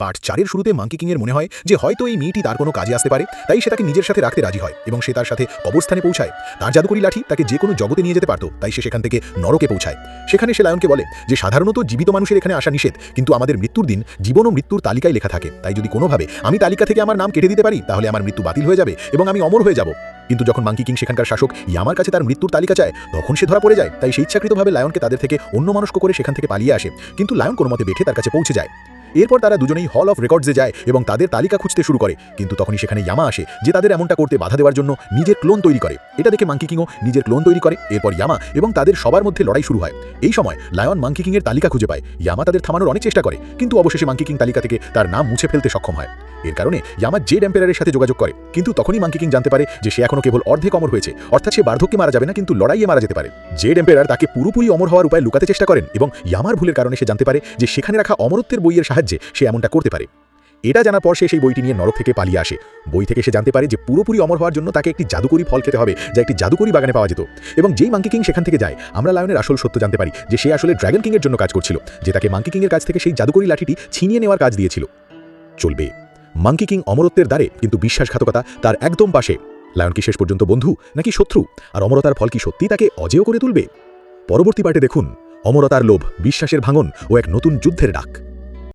Part 4-এর শুরুতে monkey king এর মনে হয় যে হয়তো এই মেয়েটি তার কোনো কাজে আসতে পারে, তাই সে তাকে নিজের সাথে রাখতে রাজি হয় এবং সে তার সাথে কবরস্থানে পৌঁছায়। তার জাদুকরি লাঠি তাকে যে কোনো জগতে নিয়ে যেতে পারত, তাই সে সেখান থেকে নরকে পৌঁছায়। সেখানে সে লায়নকে বলে যে সাধারণত জীবিত মানুষের এখানে আসা নিষেধ, কিন্তু আমাদের মৃত্যুর দিন জীবন ও মৃত্যুর তালিকায় লেখা থাকে, তাই যদি কোনোভাবে আমি তালিকা থেকে আমার নাম কেটে দিতে পারি তাহলে আমার মৃত্যু বাতিল হয়ে যাবে এবং আমি অমর হয়ে যাব। কিন্তু যখন মাঙ্কি কিং সেখানকার শাসক ইয়ামার কাছে তার মৃত্যুর তালিকা চায় তখন সে ধরা পড়ে যায়, তাই সে ইচ্ছাকৃতভাবে লায়নকে তাদের থেকে অন্যমনস্ক করে সেখান থেকে পালিয়ে আসে, কিন্তু লায়ন কোনো মতে বেঠে তার কাছে পৌঁছে যায়। এরপর তারা দুজনেই হল অফ রেকর্ডসে যায় এবং তাদের তালিকা খুঁজতে শুরু করে, কিন্তু তখনই সেখানে ইয়ামা আসে যে তাদের এমনটা করতে বাধা দেওয়ার জন্য নিজের ক্লোন তৈরি করে। এটা দেখে মাঙ্কি কিংও নিজের ক্লোন তৈরি করে। এরপর ইয়ামা এবং তাদের সবার মধ্যে লড়াই শুরু হয়। এই সময় লায়ন মাঙ্কি কিং এর তালিকা খুঁজে পায়। ইয়ামা তাদের থামানোর অনেক চেষ্টা করে, কিন্তু অবশেষে মাঙ্কি কিং তালিকা থেকে তার নাম মুছে ফেলতে সক্ষম হয়। এর কারণে ইয়ামা জেড এম্পায়ারের সাথে যোগাযোগ করে, কিন্তু তখনই মাঙ্কি কিং জানতে পারে যে সে এখনো কেবল অর্ধেক অমর হয়েছে, অর্থাৎ সে বার্ধক্যে মারা যাবে না কিন্তু লড়াইয়ে মারা যেতে পারে। জেড এম্পায়ার তাকে পুরোপুরি অমর হওয়ার উপায় লুকাতে চেষ্টা করেন এবং ইয়ামার ভুলের কারণে সে জানতে পারে যে সেখানে রাখা অমরত্বের বইয়ের সাহায্যে সে এমনটা করতে পারে। এটা জানার পর সে সেই বইটি নিয়ে নরক থেকে পালিয়ে আসে। বই থেকে সে জানতে পারে যে পুরোপুরি অমর হওয়ার জন্য তাকে একটি জাদুকরি ফল খেতে হবে, যা একটি জাদুকরি বাগানে পাওয়া যেত। এবং যেই মাঙ্কি কিং সেখান থেকে যায় আমরা লায়নের আসল সত্য জানতে পারি যে সে আসলে ড্রাগন কিং এর জন্য কাজ করছিল, যে তাকে মাঙ্কি কিং এর কাছ থেকে সেই জাদুকরি লাঠিটি ছিনিয়ে নেওয়ার কাজ দিয়েছিল। চলবে মাঙ্কি কিং অমরত্বের দ্বারে, কিন্তু বিশ্বাসঘাতকতা তার একদম পাশে। লায়ন কি শেষ পর্যন্ত বন্ধু নাকি শত্রু, আর অমরতার ফল কি সত্যি তাকে অজেয় করে তুলবে? পরবর্তী পার্টে দেখুন অমরতার লোভ, বিশ্বাসের ভাঙন ও এক নতুন যুদ্ধের ডাক।